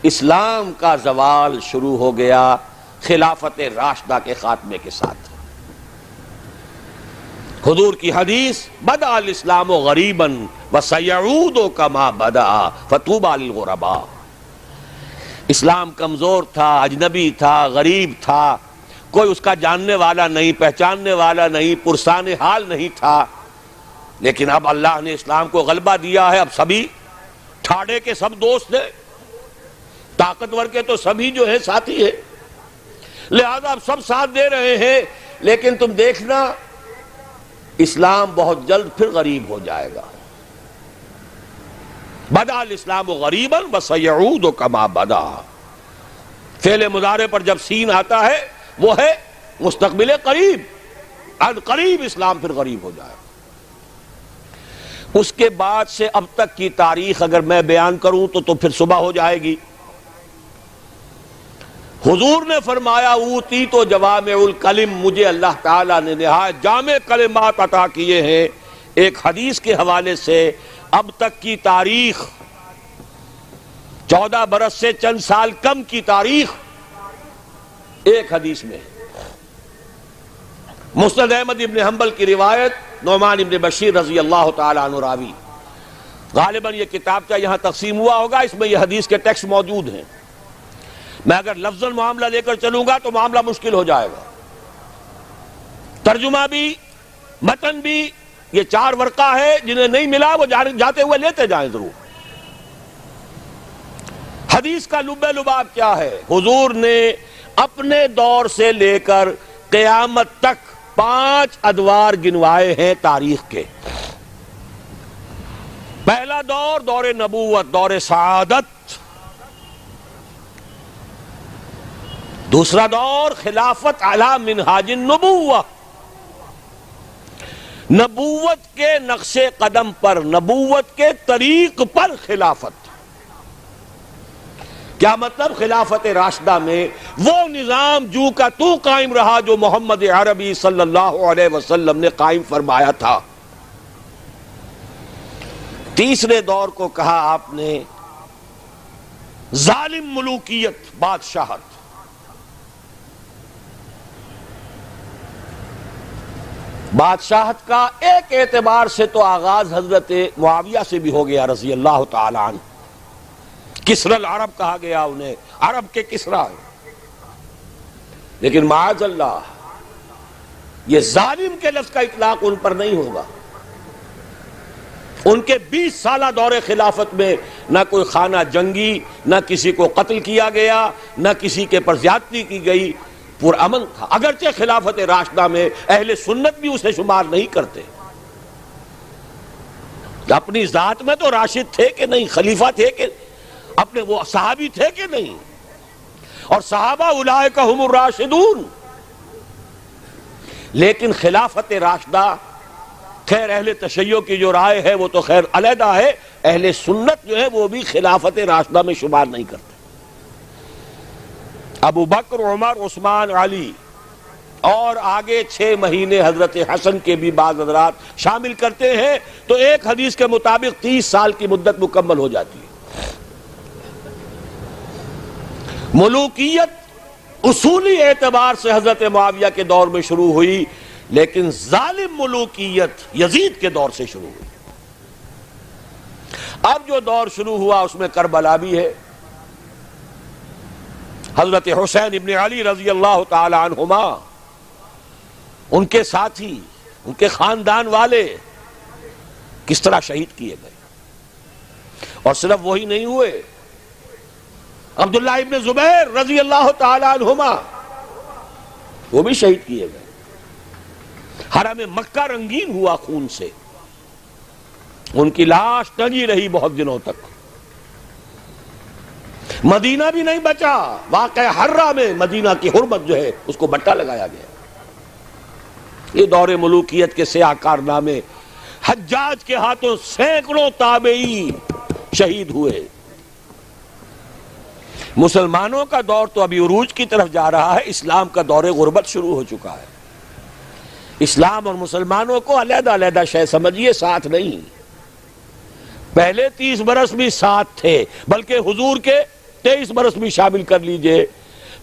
اسلام کا زوال شروع ہو گیا خلافت راشدہ کے خاتمے کے ساتھ۔ حضور کی حدیث بدأ الاسلام غریبا وسیعود کما بدأ فطوبی للغرباء۔ اسلام کمزور تھا، اجنبی تھا، غریب تھا، کوئی اس کا جاننے والا نہیں، پہچاننے والا نہیں، پرسان حال نہیں تھا، لیکن اب اللہ نے اسلام کو غلبہ دیا ہے۔ اب سبھی ٹھاڑے کے سب دوست ہیں، طاقتور کے تو سبھی جو ہے ساتھی ہیں، لہذا اب سب ساتھ دے رہے ہیں۔ لیکن تم دیکھنا اسلام بہت جلد پھر غریب ہو جائے گا۔ بدأ الاسلام غریبا وسیعود کما بدأ، فعل مضارع پر جب سین آتا ہے وہ ہے مستقبل قریب، عن قریب اسلام پھر غریب ہو جائے گا۔ اس کے بعد سے اب تک کی تاریخ اگر میں بیان کروں تو پھر صبح ہو جائے گی۔ حضور نے فرمایا اوتیت جوامع الکلم، مجھے اللہ تعالیٰ نے نہایت جامع کلمات عطا کیے ہیں۔ ایک حدیث کے حوالے سے اب تک کی تاریخ 14 برس سے چند سال کم کی تاریخ ایک حدیث میں۔ مسند احمد ابن حنبل کی روایت، نعمان ابن بشیر رضی اللہ تعالیٰ عنہ راوی۔ غالباً یہ کتابچہ یہاں تقسیم ہوا ہوگا، اس میں یہ حدیث کے ٹیکسٹ موجود ہیں۔ میں اگر لفظاً معاملہ لے کر چلوں گا تو معاملہ مشکل ہو جائے گا، ترجمہ بھی متن بھی۔ یہ 4 ورقہ ہے، جنہیں نہیں ملا وہ جاتے ہوئے لیتے جائیں ضرور۔ حدیث کا لب لباب کیا ہے؟ حضور نے اپنے دور سے لے کر قیامت تک 5 ادوار گنوائے ہیں تاریخ کے۔ پہلا دور دور نبوت، دور سعادت۔ دوسرا دور خلافت علی منہاج النبوہ، نبوت کے نقش قدم پر، نبوت کے طریق پر خلافت۔ کیا مطلب؟ خلافت راشدہ میں وہ نظام جو کا تو قائم رہا جو محمد عربی صلی اللہ علیہ وسلم نے قائم فرمایا تھا۔ تیسرے دور کو کہا آپ نے ظالم ملوکیت، بادشاہت۔ بادشاہت کا ایک اعتبار سے تو آغاز حضرت معاویہ سے بھی ہو گیا رضی اللہ تعالی عنہ۔ کسری العرب کہا گیا انہیں، عرب کے کسریٰ، لیکن معاذ اللہ یہ ظالم کے لفظ کا اطلاق ان پر نہیں ہوگا۔ ان کے 20 سالہ دور خلافت میں نہ کوئی خانہ جنگی، نہ کسی کو قتل کیا گیا، نہ کسی کے پر زیادتی کی گئی، پرامن تھا۔ اگرچہ خلافت راشدہ میں اہل سنت بھی اسے شمار نہیں کرتے، اپنی ذات میں تو راشد تھے کہ نہیں، خلیفہ تھے کہ اپنے وہ صحابی تھے کہ نہیں، اور صحابہ اولئک ہم الراشدون۔ لیکن خلافت راشدہ، خیر اہل تشیع کی جو رائے ہے وہ تو خیر علیحدہ ہے، اہل سنت جو ہے وہ بھی خلافت راشدہ میں شمار نہیں کرتے۔ ابو بکر، عمر، عثمان، علی اور آگے 6 مہینے حضرت حسن کے بھی بعض حضرات شامل کرتے ہیں، تو ایک حدیث کے مطابق 30 سال کی مدت مکمل ہو جاتی ہے۔ ملوکیت اصولی اعتبار سے حضرت معاویہ کے دور میں شروع ہوئی، لیکن ظالم ملوکیت یزید کے دور سے شروع ہوئی۔ اب جو دور شروع ہوا اس میں کربلا بھی ہے۔ حضرت حسین ابن علی رضی اللہ تعالی عنہما، ان کے ساتھی، ان کے خاندان والے کس طرح شہید کیے گئے، اور صرف وہی نہیں ہوئے، عبداللہ ابن زبیر رضی اللہ تعالی عنہما وہ بھی شہید کیے گئے۔ حرم مکہ رنگین ہوا خون سے، ان کی لاش ٹنگی رہی بہت دنوں تک۔ مدینہ بھی نہیں بچا، واقع حرہ میں مدینہ کی حرمت جو ہے اس کو بٹا لگایا گیا۔ یہ دور ملوکیت کے سیاہ کارنامے، حجاج کے ہاتھوں سینکڑوں تابعی شہید ہوئے۔ مسلمانوں کا دور تو ابھی عروج کی طرف جا رہا ہے، اسلام کا دور غربت شروع ہو چکا ہے۔ اسلام اور مسلمانوں کو علیحدہ علیحدہ شے سمجھیے، ساتھ نہیں۔ پہلے 30 برس بھی ساتھ تھے، بلکہ حضور کے 23 برس بھی شامل کر لیجئے،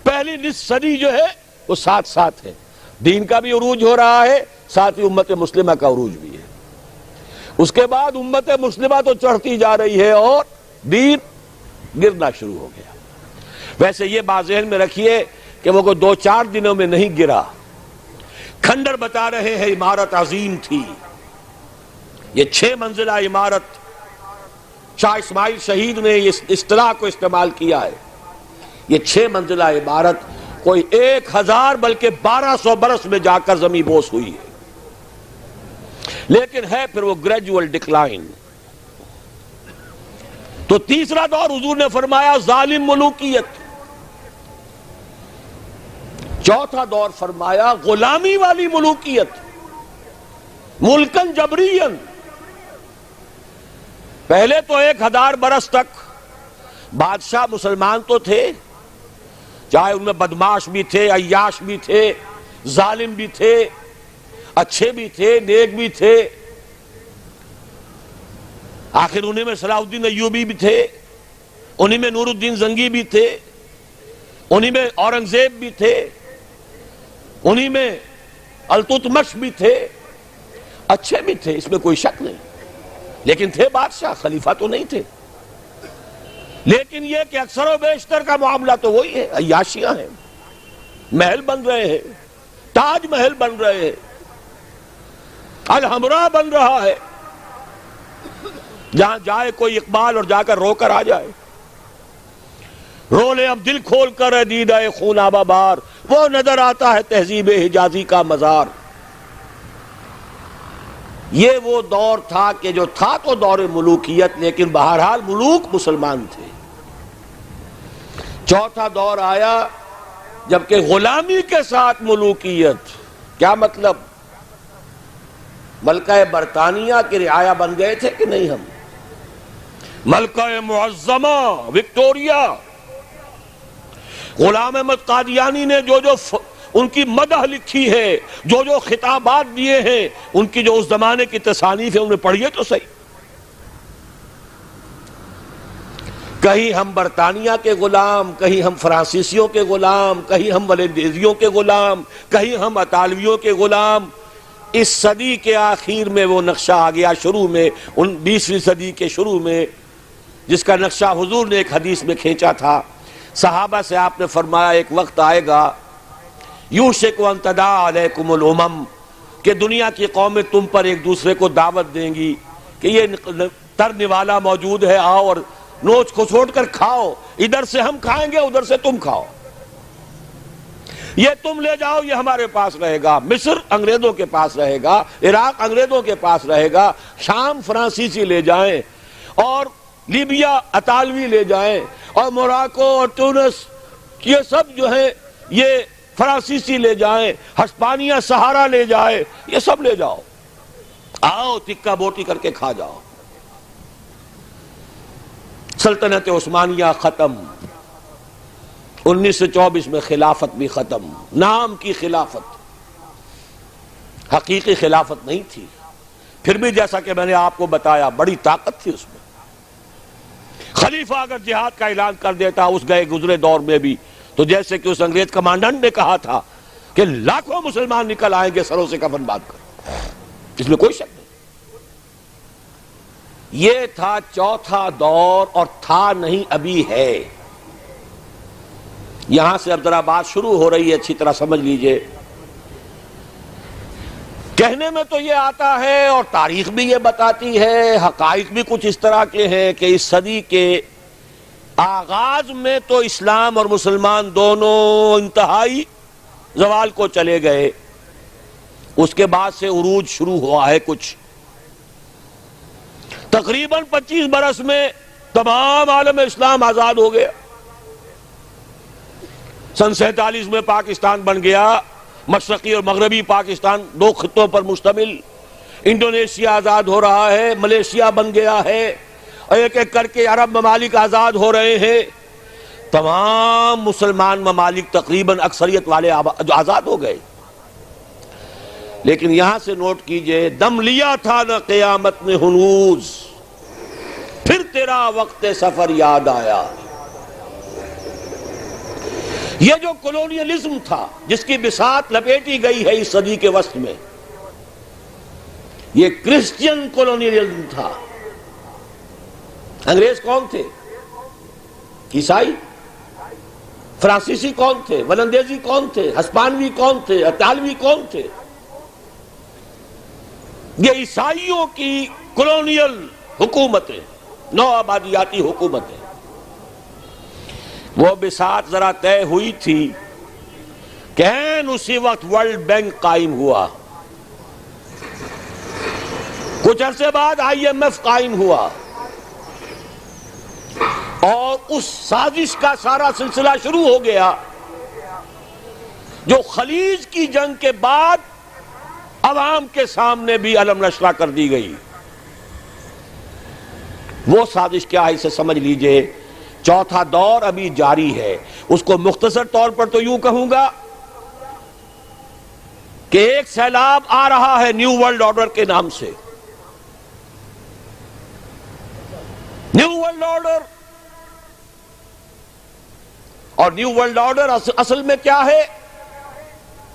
پہلی نصف صدی جو ہے وہ ساتھ ساتھ ہے، دین کا بھی عروج ہو رہا ہے، ساتھ ہی امت مسلمہ کا عروج بھی ہے۔ اس کے بعد امت مسلمہ تو چڑھتی جا رہی ہے اور دین گرنا شروع ہو گیا۔ ویسے یہ بات ذہن میں رکھیے کہ وہ کوئی 2-4 دنوں میں نہیں گرا۔ کھنڈر بتا رہے ہیں عمارت عظیم تھی، یہ 6 منزلہ عمارت، شاہ اسماعیل شہید نے اس اصطلاح کو استعمال کیا ہے۔ یہ 6 منزلہ عمارت کوئی 1000 بلکہ 1200 برس میں جا کر زمین بوس ہوئی ہے، لیکن ہے پھر وہ گریجول ڈکلائن۔ تو تیسرا دور حضور نے فرمایا ظالم ملوکیت، چوتھا دور فرمایا غلامی والی ملوکیت، ملکن جبرین۔ پہلے تو 1000 برس تک بادشاہ مسلمان تو تھے، چاہے ان میں بدماش بھی تھے، عیاش بھی تھے، ظالم بھی تھے، اچھے بھی تھے، نیک بھی تھے، آخر انہیں میں صلاح الدین ایوبی بھی تھے، انہیں میں نور الدین زنگی بھی تھے، انہیں میں اورنگزیب بھی تھے، انہیں میں التتمش بھی تھے، اچھے بھی تھے، اس میں کوئی شک نہیں، لیکن تھے بادشاہ، خلیفہ تو نہیں تھے۔ لیکن یہ کہ اکثر و بیشتر کا معاملہ تو وہی ہے، عیاشیاں ہیں، محل بن رہے ہیں، تاج محل بن رہے ہیں، الحمرا بن رہا ہے، جہاں جائے کوئی اقبال اور جا کر رو کر آ جائے، رو لے اب دل کھول کر دیدہ خون آبا بار، وہ نظر آتا ہے تہذیب حجازی کا مزار۔ یہ وہ دور تھا کہ جو تھا تو دور ملوکیت، لیکن بہرحال ملوک مسلمان تھے۔ چوتھا دور آیا جبکہ غلامی کے ساتھ ملوکیت۔ کیا مطلب؟ ملکہ برطانیہ کی رعایا بن گئے تھے کہ نہیں ہم؟ ملکہ معظمہ وکٹوریا، غلام احمد قادیانی نے جو ان کی مدح لکھی ہے، جو خطابات دیے ہیں، ان کی جو اس زمانے کی تصانیف ہے انہیں پڑھیے تو صحیح۔ کہیں ہم برطانیہ کے غلام، کہیں ہم فرانسیسیوں کے غلام، کہیں ہم ولندیزیوں کے غلام، کہیں ہم اطالویوں کے غلام۔ اس صدی کے آخر میں وہ نقشہ آ گیا، شروع میں 20ویں صدی کے شروع میں، جس کا نقشہ حضور نے ایک حدیث میں کھینچا تھا۔ صحابہ سے آپ نے فرمایا ایک وقت آئے گا یوشک ان تداعی علیکم الامم، کہ دنیا کی قومیں تم پر ایک دوسرے کو دعوت دیں گی کہ یہ تر نوالا موجود ہے، آؤ اور نوچ کو چھوڑ کر کھاؤ، ادھر سے ہم کھائیں گے، ادھر سے تم کھاؤ، یہ تم لے جاؤ، یہ ہمارے پاس رہے گا۔ مصر انگریزوں کے پاس رہے گا، عراق انگریزوں کے پاس رہے گا، شام فرانسیسی لے جائیں، اور لیبیا اطالوی لے جائیں، اور موراکو اور تونس یہ سب جو ہیں یہ فرانسیسی لے جائیں، ہسپانیہ سہارا لے جائے، یہ سب لے جاؤ، آؤ ٹکا بوٹی کر کے کھا جاؤ۔ سلطنت عثمانیہ ختم، 1924 میں خلافت بھی ختم، نام کی خلافت، حقیقی خلافت نہیں تھی، پھر بھی جیسا کہ میں نے آپ کو بتایا بڑی طاقت تھی اس میں۔ خلیفہ اگر جہاد کا اعلان کر دیتا اس گئے گزرے دور میں بھی، تو جیسے کہ اس انگریز کمانڈنٹ نے کہا تھا کہ لاکھوں مسلمان نکل آئیں گے سروں سے کفن باندھ کر، اس میں کوئی شک نہیں۔ یہ تھا چوتھا دور، اور تھا نہیں ابھی ہے۔ یہاں سے اب ذرا بات شروع ہو رہی ہے، اچھی طرح سمجھ لیجئے۔ کہنے میں تو یہ آتا ہے اور تاریخ بھی یہ بتاتی ہے، حقائق بھی کچھ اس طرح کے ہیں کہ اس صدی کے آغاز میں تو اسلام اور مسلمان دونوں انتہائی زوال کو چلے گئے، اس کے بعد سے عروج شروع ہوا ہے کچھ۔ تقریباً 25 برس میں تمام عالم اسلام آزاد ہو گیا۔ سن 47 میں پاکستان بن گیا، مشرقی اور مغربی پاکستان 2 خطوں پر مشتمل۔ انڈونیشیا آزاد ہو رہا ہے، ملیشیا بن گیا ہے، ایک ایک کر کے عرب ممالک آزاد ہو رہے ہیں۔ تمام مسلمان ممالک تقریباً اکثریت والے آزاد ہو گئے۔ لیکن یہاں سے نوٹ کیجئے، دم لیا تھا نہ قیامت نے ہنوز، پھر تیرا وقت سفر یاد آیا۔ یہ جو کولونیلزم تھا جس کی بساط لپیٹی گئی ہے اس صدی کے وسط میں، یہ کرسچین کولونیلزم تھا۔ انگریز کون تھے؟ عیسائی۔ فرانسیسی کون تھے؟ ولندیزی کون تھے؟ ہسپانوی کون تھے؟ اطالوی کون تھے؟ یہ عیسائیوں کی کولونیل حکومتیں، نو آبادیاتی حکومتیں، وہ بساط ذرا طے ہوئی تھی کہ اسی وقت ورلڈ بینک قائم ہوا، کچھ عرصے بعد IMF قائم ہوا، اور اس سازش کا سارا سلسلہ شروع ہو گیا جو خلیج کی جنگ کے بعد عوام کے سامنے بھی علم نشرہ کر دی گئی۔ وہ سازش کیا ہے اسے سمجھ لیجئے۔ چوتھا دور ابھی جاری ہے، اس کو مختصر طور پر تو یوں کہوں گا کہ ایک سیلاب آ رہا ہے نیو ورلڈ آرڈر کے نام سے۔ نیو ورلڈ آرڈر، اور نیو ورلڈ آرڈر اصل میں کیا ہے؟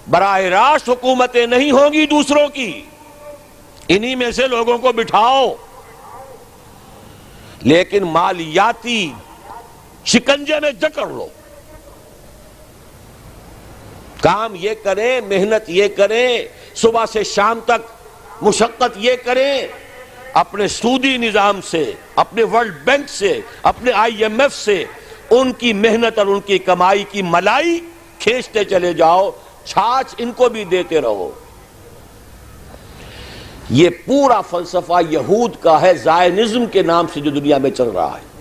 براہ راست حکومتیں نہیں ہوں گی دوسروں کی، انہی میں سے لوگوں کو بٹھاؤ، لیکن مالیاتی شکنجے میں جکڑ لو، کام یہ کریں، محنت یہ کریں، صبح سے شام تک مشقت یہ کریں، اپنے سودی نظام سے، اپنے ورلڈ بینک سے، اپنے IMF سے ان کی محنت اور ان کی کمائی کی ملائی کھینچتے چلے جاؤ، چھاچ ان کو بھی دیتے رہو۔ یہ پورا فلسفہ یہود کا ہے، زائنزم کے نام سے جو دنیا میں چل رہا ہے۔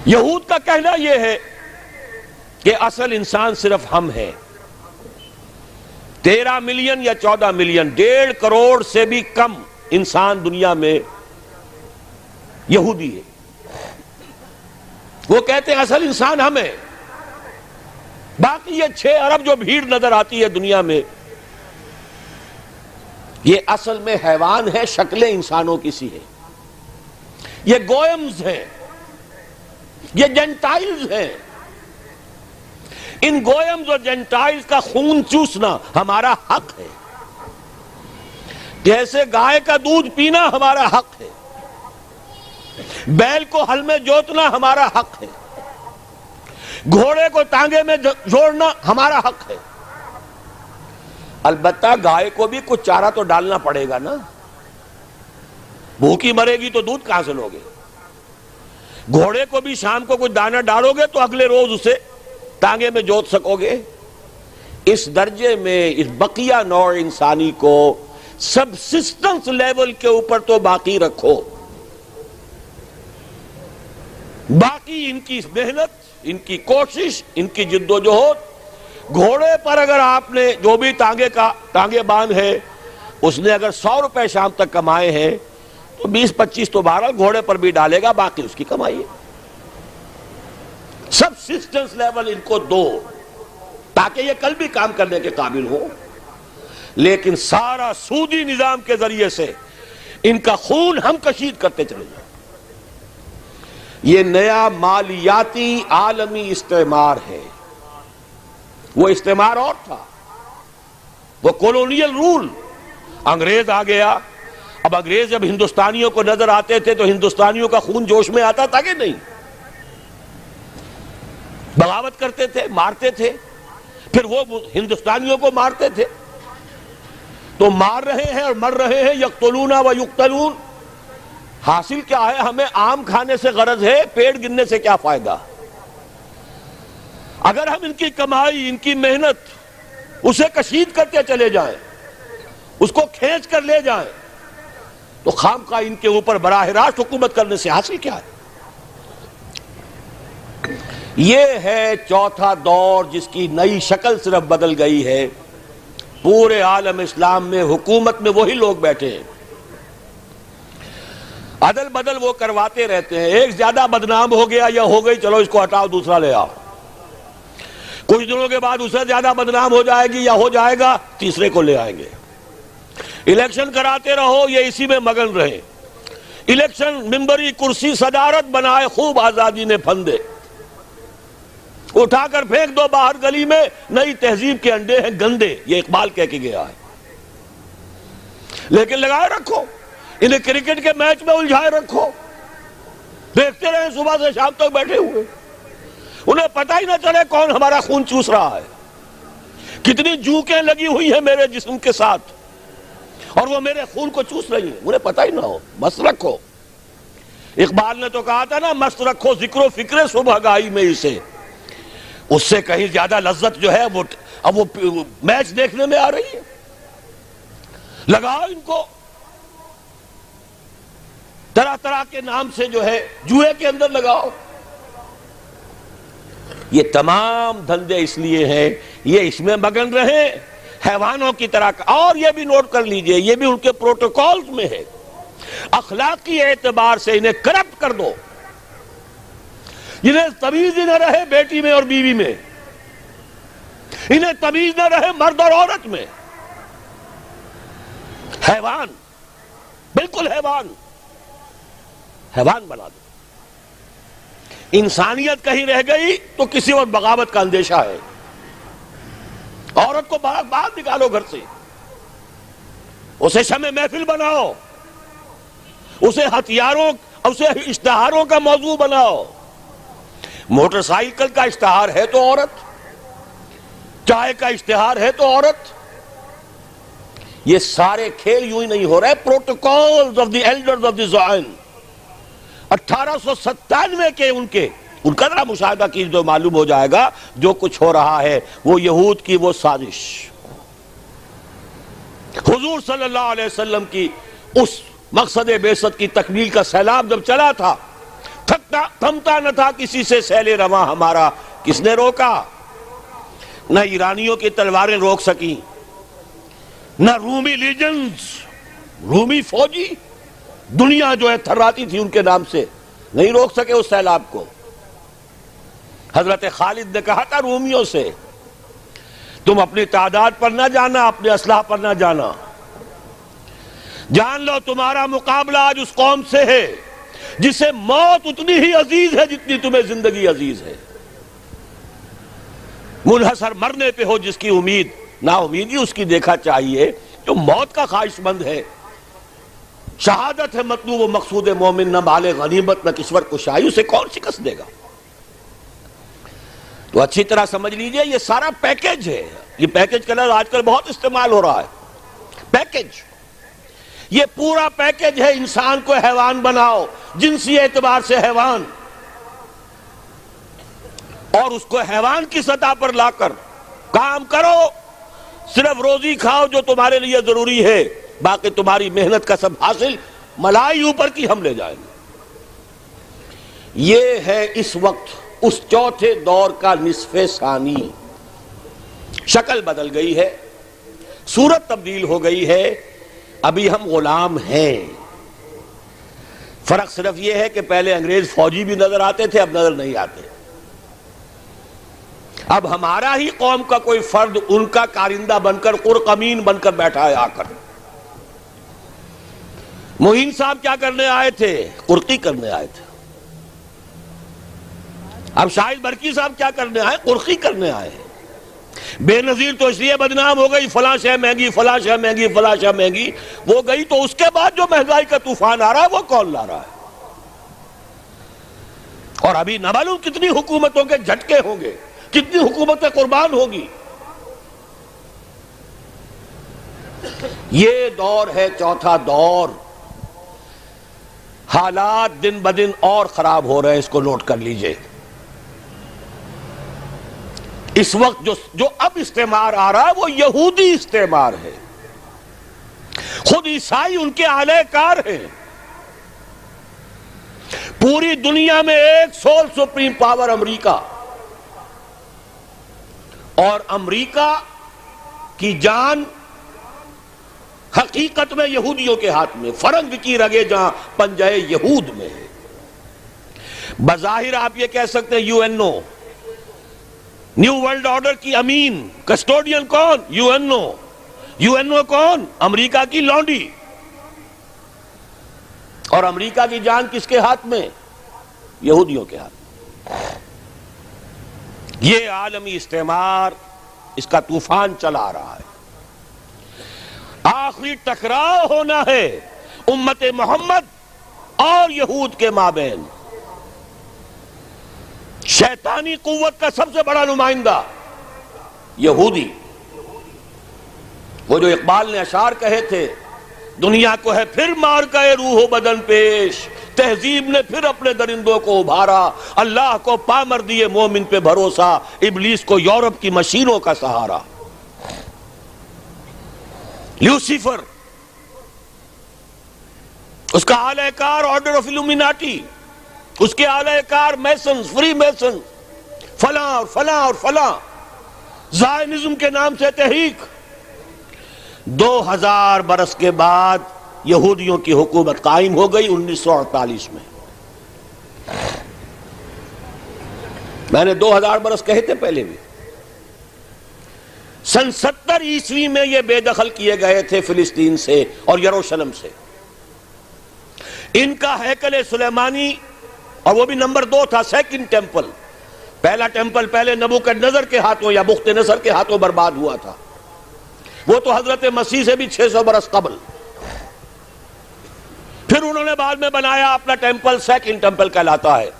یہود کا کہنا یہ ہے کہ اصل انسان صرف ہم ہیں۔ 13 ملین یا 14 ملین، 1.5 کروڑ سے بھی کم انسان دنیا میں یہودی ہے۔ وہ کہتے ہیں اصل انسان ہم ہیں، باقی یہ 6 ارب جو بھیڑ نظر آتی ہے دنیا میں، یہ اصل میں حیوان ہے، شکلیں انسانوں کی سی ہیں، یہ گوئمز ہیں، یہ جنٹائلز ہیں۔ ان گوئمز اور جنٹائلز کا خون چوسنا ہمارا حق ہے، جیسے گائے کا دودھ پینا ہمارا حق ہے، بیل کو ہل میں جوتنا ہمارا حق ہے، گھوڑے کو ٹانگے میں جوڑنا ہمارا حق ہے۔ البتہ گائے کو بھی کچھ چارہ تو ڈالنا پڑے گا نا، بھوکی مرے گی تو دودھ کہاں سے لوگے؟ گھوڑے کو بھی شام کو کچھ دانہ ڈالو گے تو اگلے روز اسے ٹانگے میں جوت سکو گے۔ اس درجے میں اس بقیہ نوع انسانی کو سبسسٹنس لیول کے اوپر تو باقی رکھو، باقی ان کی محنت، ان کی کوشش، ان کی جد و جہد، گھوڑے پر اگر آپ نے جو بھی ٹانگے باندھ ہے، اس نے اگر 100 روپے شام تک کمائے ہیں تو 20-25 تو بہرحال گھوڑے پر بھی ڈالے گا، باقی اس کی کمائی ہے۔ سبسسٹنس لیول ان کو دو تاکہ یہ کل بھی کام کرنے کے قابل ہو، لیکن سارا سودی نظام کے ذریعے سے ان کا خون ہم کشید کرتے چلے جائیں۔ یہ نیا مالیاتی عالمی استعمار ہے، وہ استعمار اور تھا، وہ کولونیل رول۔ انگریز آ گیا، اب انگریز جب ہندوستانیوں کو نظر آتے تھے تو ہندوستانیوں کا خون جوش میں آتا تھا کہ نہیں؟ بغاوت کرتے تھے، مارتے تھے، پھر وہ ہندوستانیوں کو مارتے تھے۔ تو مار رہے ہیں اور مر رہے ہیں، یقتلون و یقتلون، حاصل کیا ہے؟ ہمیں آم کھانے سے غرض ہے، پیڑ گننے سے کیا فائدہ؟ اگر ہم ان کی کمائی، ان کی محنت اسے کشید کرتے چلے جائیں، اس کو کھینچ کر لے جائیں، تو خام خواہ ان کے اوپر براہ راست حکومت کرنے سے حاصل کیا ہے؟ یہ ہے چوتھا دور جس کی نئی شکل صرف بدل گئی ہے۔ پورے عالم اسلام میں حکومت میں وہی لوگ بیٹھے ہیں، عدل بدل وہ کرواتے رہتے ہیں۔ ایک زیادہ بدنام ہو گیا یا ہو گئی، چلو اس کو ہٹاؤ، دوسرا لے آؤ۔ کچھ دنوں کے بعد اسے زیادہ بدنام ہو جائے گی یا ہو جائے گا، تیسرے کو لے آئیں گے۔ الیکشن کراتے رہو، یہ اسی میں مگن رہے۔ الیکشن، ممبری، کرسی، صدارت بنائے، خوب آزادی نے پھندے۔ اٹھا کر پھینک دو باہر گلی میں، نئی تہذیب کے انڈے ہیں گندے، یہ اقبال کہہ کے گیا ہے۔ لیکن لگائے رکھو، انہیں کرکٹ کے میچ میں الجھائے رکھو، دیکھتے رہے صبح سے شام تک بیٹھے ہوئے، انہیں پتہ ہی نہ چلے کون ہمارا خون چوس رہا ہے، کتنی جوکیں لگی ہوئی ہیں میرے جسم کے ساتھ اور وہ میرے خون کو چوس رہی ہیں، انہیں پتہ ہی نہ ہو۔ مست رکھو، اقبال نے تو کہا تھا نا، مست رکھو ذکر و فکر صبح گائی میں اسے، اس سے کہیں زیادہ لذت جو ہے وہ اب وہ میچ دیکھنے میں آ رہی ہے۔ لگاؤ ان کو، طرح طرح کے نام سے جو ہے جوئے کے اندر لگاؤ۔ یہ تمام دھندے اس لیے ہیں، یہ اس میں مگن رہے حیوانوں کی طرح۔ اور یہ بھی نوٹ کر لیجئے، یہ بھی ان کے پروٹوکولز میں ہے، اخلاقی اعتبار سے انہیں کرپٹ کر دو، انہیں تمیز ہی نہ رہے بیٹی میں اور بیوی میں، انہیں تمیز نہ رہے مرد اور عورت میں، حیوان، بالکل حیوان بنا دو۔ انسانیت کہیں رہ گئی تو کسی اور بغاوت کا اندیشہ ہے۔ عورت کو باہر نکالو گھر سے، اسے شمع محفل بناؤ، اسے ہتھیاروں، اسے اشتہاروں کا موضوع بناؤ۔ موٹر سائیکل کا اشتہار ہے تو عورت، چائے کا اشتہار ہے تو عورت۔ یہ سارے کھیل یوں ہی نہیں ہو رہے، protocols of the elders of دی زائن 1897 کے ان کا ذرا مشاہدہ کیجئے تو معلوم ہو جائے گا جو کچھ ہو رہا ہے وہ یہود کی وہ سازش۔ حضور صلی اللہ علیہ وسلم کی اس مقصد بعثت کی تکمیل کا سیلاب جب چلا تھا، تھمتا نہ تھا کسی سے سیل رواں ہمارا، کس نے روکا؟ نہ ایرانیوں کی تلواریں روک سکیں، نہ رومی لیجنز، رومی فوجی، دنیا جو ہے تھراتی تھی ان کے نام سے، نہیں روک سکے اس سیلاب کو۔ حضرت خالد نے کہا تھا رومیوں سے، تم اپنی تعداد پر نہ جانا، اپنے اسلحہ پر نہ جانا، جان لو تمہارا مقابلہ آج اس قوم سے ہے جسے موت اتنی ہی عزیز ہے جتنی تمہیں زندگی عزیز ہے۔ منحصر مرنے پہ ہو جس کی امید، نا امیدی اس کی دیکھا چاہیے جو موت کا خواہش مند ہے۔ شہادت ہے مطلوب و مقصود مومن، نہ مال غنیمت نہ کشور کشائی، اسے کون شکست دے گا؟ تو اچھی طرح سمجھ لیجئے یہ سارا پیکج ہے۔ یہ پیکج کا لفظ آج کل بہت استعمال ہو رہا ہے، پیکج۔ یہ پورا پیکج ہے، انسان کو حیوان بناؤ، جنسی اعتبار سے حیوان، اور اس کو حیوان کی سطح پر لا کر کام کرو، صرف روزی کھاؤ جو تمہارے لیے ضروری ہے، باقی تمہاری محنت کا سب حاصل ملائی اوپر کی ہم لے جائیں گے۔ یہ ہے اس وقت اس چوتھے دور کا نصف ثانی۔ شکل بدل گئی ہے، صورت تبدیل ہو گئی ہے، ابھی ہم غلام ہیں۔ فرق صرف یہ ہے کہ پہلے انگریز فوجی بھی نظر آتے تھے، اب نظر نہیں آتے۔ اب ہمارا ہی قوم کا کوئی فرد ان کا کارندہ بن کر، قرقمین بن کر بیٹھا ہے آ کر۔ معین صاحب کیا کرنے آئے تھے؟ قرقی کرنے آئے تھے۔ اب شاہد برکی صاحب کیا کرنے آئے؟ قرقی کرنے آئے ہیں۔ بے نظیر تو اس لیے بدنام ہو گئی، فلاں شے مہنگی، فلاں شے مہنگی، فلاں شے مہنگی، وہ گئی تو اس کے بعد جو مہنگائی کا طوفان آ رہا ہے وہ کون لا رہا ہے؟ اور ابھی نہ معلوم کتنی حکومتوں کے جھٹکے ہوں گے، کتنی حکومتیں قربان ہوگی۔ یہ دور ہے چوتھا دور، حالات دن بدن اور خراب ہو رہے ہیں، اس کو نوٹ کر لیجئے۔ اس وقت جو اب استعمار آ رہا ہے وہ یہودی استعمار ہے، خود عیسائی ان کے اعلی کار ہیں۔ پوری دنیا میں ایک سول سپریم پاور امریکہ، اور امریکہ کی جان حقیقت میں یہودیوں کے ہاتھ میں، فرنگ کی رگے جہاں پنجہ یہود میں ہے۔ بظاہر آپ یہ کہہ سکتے ہیں U N O, new world order کی امین، کسٹوڈین کون؟ U N O. U N O کون؟ امریکہ کی لونڈی۔ اور امریکہ کی جان کس کے ہاتھ میں؟ یہودیوں کے ہاتھ میں۔ یہ عالمی استعمار، اس کا طوفان چلا رہا ہے. آخری ٹکراؤ ہونا ہے امت محمد اور یہود کے مابین. شیطانی قوت کا سب سے بڑا نمائندہ یہودی، وہ جو اقبال نے اشعار کہے تھے، دنیا کو ہے پھر مار کا روح و بدن پیش، تہذیب نے پھر اپنے درندوں کو ابھارا، اللہ کو پامر دیے مومن پہ بھروسہ، ابلیس کو یورپ کی مشینوں کا سہارا. لیوسیفر، اس کا اعلی کار آرڈر آف الومیناٹی، اس کے اعلی کار میسنز، فری میسنز، فلاں اور فلاں اور فلاں، زائنزم کے نام سے تحریک. 2000 برس کے بعد یہودیوں کی حکومت قائم ہو گئی 1948 میں. میں نے 2000 برس کہے تھے پہلے بھی. سن 70 عیسوی میں یہ بے دخل کیے گئے تھے فلسطین سے اور یروشلم سے. ان کا ہیکل سلیمانی، اور وہ بھی نمبر 2 تھا، سیکنڈ ٹیمپل. پہلا ٹیمپل پہلے نبوکدنضر کے ہاتھوں یا بخت نصر کے ہاتھوں برباد ہوا تھا، وہ تو حضرت مسیح سے بھی 600 برس قبل. پھر انہوں نے بعد میں بنایا اپنا ٹیمپل، سیکنڈ ٹیمپل کہلاتا ہے.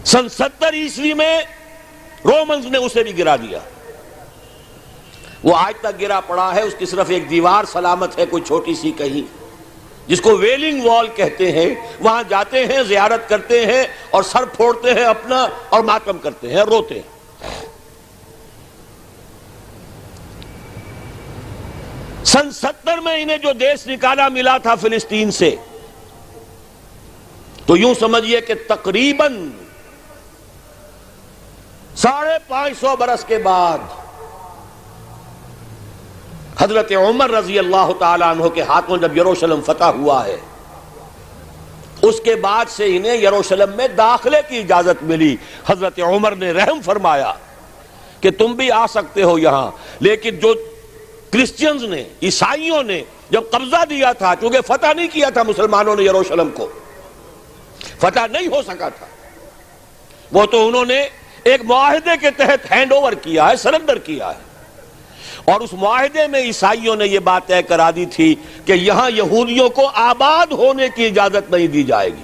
سن 70 عیسوی میں رومنز نے اسے بھی گرا دیا. وہ آج تک گرا پڑا ہے، اس کی صرف ایک دیوار سلامت ہے، کوئی چھوٹی سی کہیں، جس کو ویلنگ وال کہتے ہیں. وہاں جاتے ہیں، زیارت کرتے ہیں اور سر پھوڑتے ہیں اپنا اور ماتم کرتے ہیں، روتے ہیں. سن 70 میں انہیں جو دیش نکالا ملا تھا فلسطین سے، تو یوں سمجھیے کہ تقریباً 550 برس کے بعد حضرت عمر رضی اللہ تعالیٰ عنہ کے ہاتھوں جب یروشلم فتح ہوا ہے، اس کے بعد سے انہیں یروشلم میں داخلے کی اجازت ملی. حضرت عمر نے رحم فرمایا کہ تم بھی آ سکتے ہو یہاں، لیکن جو کرسچنز نے، عیسائیوں نے جب قبضہ دیا تھا، چونکہ فتح نہیں کیا تھا مسلمانوں نے یروشلم کو، فتح نہیں ہو سکا تھا، وہ تو انہوں نے ایک معاہدے کے تحت ہینڈ اوور کیا ہے، سرنڈر کیا ہے. اور اس معاہدے میں عیسائیوں نے یہ بات طے کرا دی تھی کہ یہاں یہودیوں کو آباد ہونے کی اجازت نہیں دی جائے گی.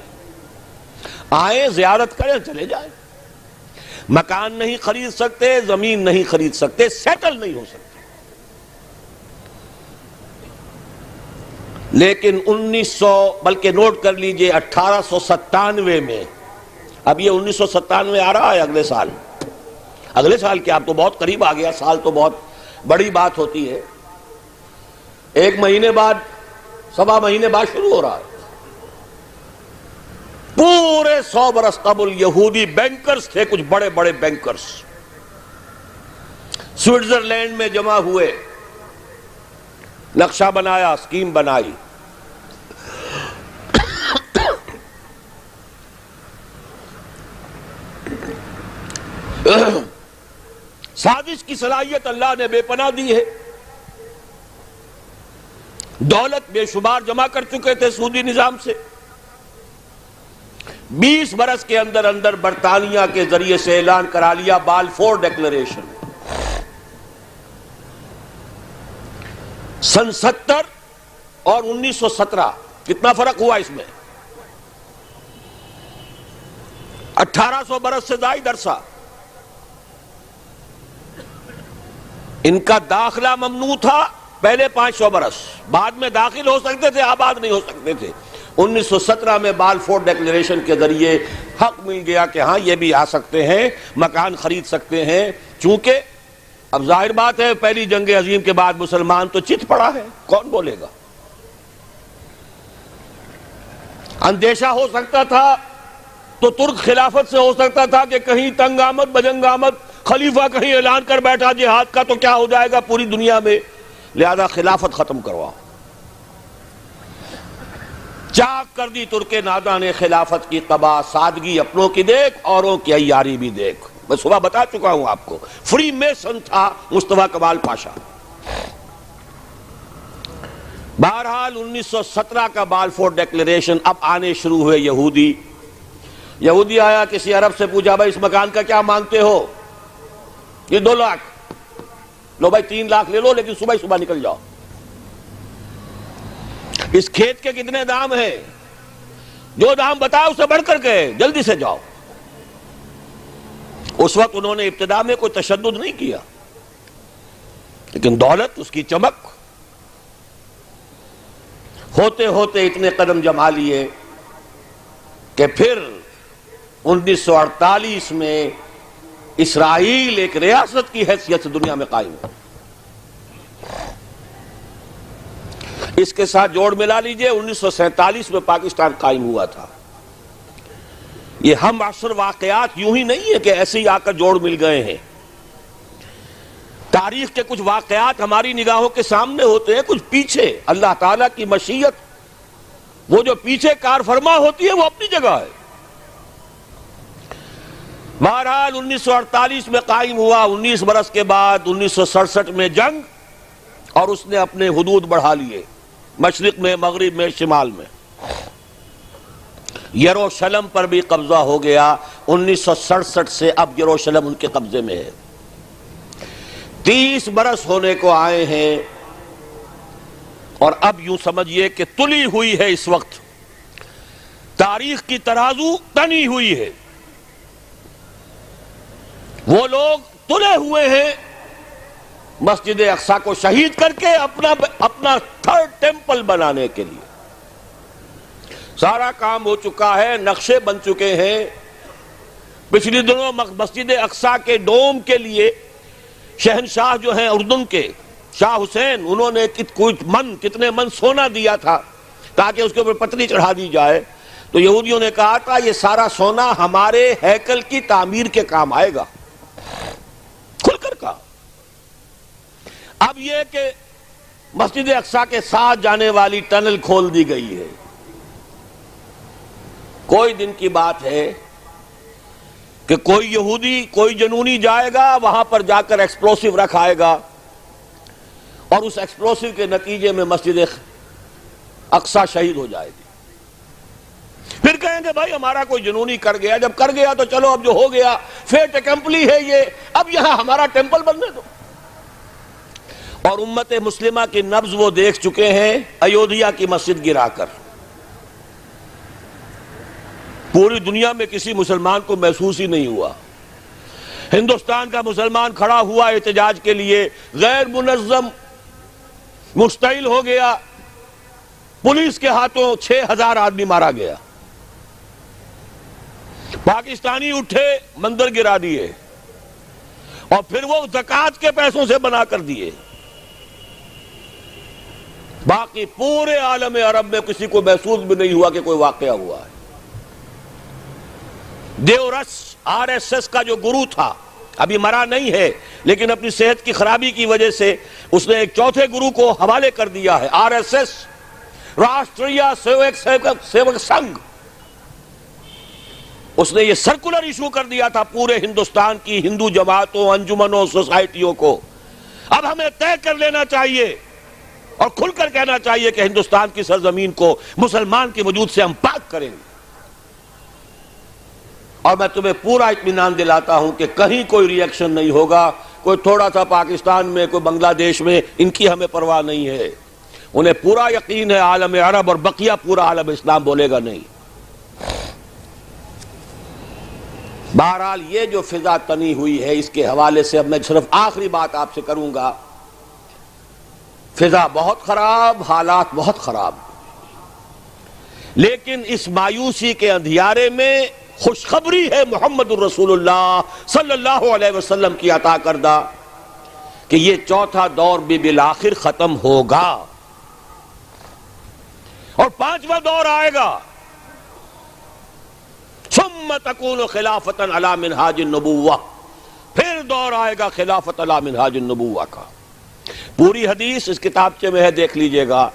آئیں، زیارت کریں، چلے جائیں. مکان نہیں خرید سکتے، زمین نہیں خرید سکتے، سیٹل نہیں ہو سکتے. لیکن 1900، بلکہ نوٹ کر لیجئے 1897 میں، اب یہ 1997 آ رہا ہے اگلے سال کیا، اب تو بہت قریب آ گیا، سال تو بہت بڑی بات ہوتی ہے. 1 مہینے بعد، 1.25 مہینے بعد شروع ہو رہا ہے. پورے 100 برس قبل یہودی بینکرز تھے، کچھ بڑے بڑے بینکرز، سوئٹزرلینڈ میں جمع ہوئے، نقشہ بنایا، اسکیم بنائی. سازش کی صلاحیت اللہ نے بے پناہ دی ہے. دولت بے شمار جمع کر چکے تھے سودی نظام سے. 20 برس کے اندر اندر برطانیہ کے ذریعے سے اعلان کرا لیا بالفور ڈیکلریشن. سن 70 اور 1917 کتنا فرق ہوا اس میں؟ 1800 برس سے زائد عرصہ. ان کا داخلہ ممنوع تھا پہلے 500 برس، بعد میں داخل ہو سکتے تھے، آباد نہیں ہو سکتے تھے. 1917 میں بالفور ڈیکلریشن کے ذریعے حق مل گیا کہ ہاں یہ بھی آ سکتے ہیں، مکان خرید سکتے ہیں. چونکہ اب ظاہر بات ہے پہلی جنگ عظیم کے بعد مسلمان تو چت پڑا ہے، کون بولے گا. اندیشہ ہو سکتا تھا تو ترک خلافت سے ہو سکتا تھا کہ کہیں تنگ آمد بجنگ آمد خلیفہ کہیں اعلان کر بیٹھا جہاد کا تو کیا ہو جائے گا پوری دنیا میں، لہذا خلافت ختم کرواؤ. چاک کر دی ترک ناداں نے خلافت کی قبا، سادگی اپنوں کی دیکھ اوروں کی عیاری بھی دیکھ. میں صبح بتا چکا ہوں آپ کو، فری میسن تھا مصطفیٰ کمال پاشا. بہرحال 1917 کا بالفور ڈیکلریشن، اب آنے شروع ہوئے یہودی. یہودی آیا کسی عرب سے پوچھا بھائی اس مکان کا کیا مانگتے ہو؟ یہ 2 لاکھ. لو بھائی 3 لاکھ لے لو لیکن صبح ہی صبح نکل جاؤ. اس کھیت کے کتنے دام ہیں؟ جو دام بتایا اسے بڑھ کر کے جلدی سے جاؤ. اس وقت انہوں نے ابتدا میں کوئی تشدد نہیں کیا، لیکن دولت، اس کی چمک، ہوتے ہوتے اتنے قدم جما لیے کہ پھر 1948 میں اسرائیل ایک ریاست کی حیثیت سے دنیا میں قائم ہے. اس کے ساتھ جوڑ ملا لیجئے 1947 میں پاکستان قائم ہوا تھا. یہ ہم عصر واقعات یوں ہی نہیں ہے کہ ایسے ہی آ کر جوڑ مل گئے ہیں. تاریخ کے کچھ واقعات ہماری نگاہوں کے سامنے ہوتے ہیں، کچھ پیچھے اللہ تعالیٰ کی مشیت، وہ جو پیچھے کار فرما ہوتی ہے وہ اپنی جگہ ہے. بہرحال 1948 میں قائم ہوا. 19 برس کے بعد 1967 میں جنگ، اور اس نے اپنے حدود بڑھا لیے، مشرق میں، مغرب میں، شمال میں. یروشلم پر بھی قبضہ ہو گیا. 1967 سے اب یروشلم ان کے قبضے میں ہے. 30 برس ہونے کو آئے ہیں، اور اب یوں سمجھیے کہ تلی ہوئی ہے. اس وقت تاریخ کی ترازو تنی ہوئی ہے. وہ لوگ تلے ہوئے ہیں مسجد اقصی کو شہید کر کے اپنا 3rd ٹیمپل بنانے کے لیے. سارا کام ہو چکا ہے، نقشے بن چکے ہیں. پچھلی دنوں مسجد اقصی کے ڈوم کے لیے شہنشاہ جو ہیں اردن کے شاہ حسین، انہوں نے کتنے من سونا دیا تھا تاکہ اس کے اوپر پتری چڑھا دی جائے. تو یہودیوں نے کہا تھا یہ سارا سونا ہمارے ہیکل کی تعمیر کے کام آئے گا. کھل کر کہا. اب یہ کہ مسجد اقصی کے ساتھ جانے والی ٹنل کھول دی گئی ہے. کوئی دن کی بات ہے کہ کوئی یہودی، کوئی جنونی جائے گا وہاں پر جا کر ایکسپلوسیو رکھ آئے گا، اور اس ایکسپلوسیو کے نتیجے میں مسجد اقصی شہید ہو جائے گی. پھر کہیں گے بھائی ہمارا کوئی جنونی کر گیا. جب کر گیا تو چلو اب جو ہو گیا فیٹ اکمپلی ہے یہ، اب یہاں ہمارا ٹیمپل بننے دو. اور امت مسلمہ کی نبض وہ دیکھ چکے ہیں ایودھیا کی مسجد گرا کر. پوری دنیا میں کسی مسلمان کو محسوس ہی نہیں ہوا. ہندوستان کا مسلمان کھڑا ہوا احتجاج کے لیے، غیر منظم مشتعل ہو گیا، پولیس کے ہاتھوں 6000 آدمی مارا گیا. پاکستانی اٹھے، مندر گرا دیے، اور پھر وہ زکوٰۃ کے پیسوں سے بنا کر دیے. باقی پورے عالم عرب میں کسی کو محسوس بھی نہیں ہوا کہ کوئی واقعہ ہوا ہے. دیورس RSS کا جو گرو تھا، ابھی مرا نہیں ہے لیکن اپنی صحت کی خرابی کی وجہ سے اس نے ایک چوتھے گرو کو حوالے کر دیا ہے. RSS راشٹریہ سیوک سنگھ، اس نے یہ سرکولر ایشو کر دیا تھا پورے ہندوستان کی ہندو جماعتوں، انجمنوں، سوسائٹیوں کو. اب ہمیں طے کر لینا چاہیے اور کھل کر کہنا چاہیے کہ ہندوستان کی سرزمین کو مسلمان کے وجود سے ہم پاک کریں گے. اور میں تمہیں پورا اطمینان دلاتا ہوں کہ کہیں کوئی ری ایکشن نہیں ہوگا. کوئی تھوڑا سا پاکستان میں، کوئی بنگلہ دیش میں، ان کی ہمیں پرواہ نہیں ہے. انہیں پورا یقین ہے عالم عرب اور بقیہ پورا عالم اسلام بولے گا نہیں. بہرحال یہ جو فضا تنی ہوئی ہے، اس کے حوالے سے اب میں صرف آخری بات آپ سے کروں گا. فضا بہت خراب، حالات بہت خراب، لیکن اس مایوسی کے اندھیارے میں خوشخبری ہے محمد الرسول اللہ صلی اللہ علیہ وسلم کی عطا کردہ کہ یہ چوتھا دور بھی بالآخر ختم ہوگا اور 5واں دور آئے گا. ثم تکون خلافتا علی منہاج النبوہ، پھر دور آئے گا خلافت علی منہاج النبوہ کا. پوری حدیث اس کتابچے میں ہے، دیکھ لیجئے گا.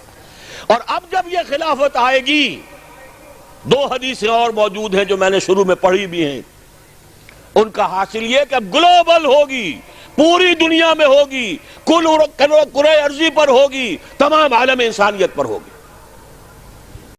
اور اب جب یہ خلافت آئے گی، 2 حدیثیں اور موجود ہیں جو میں نے شروع میں پڑھی بھی ہیں. ان کا حاصل یہ کہ اب گلوبل ہوگی، پوری دنیا میں ہوگی، کل کرۂ ارضی پر ہوگی، تمام عالم انسانیت پر ہوگی.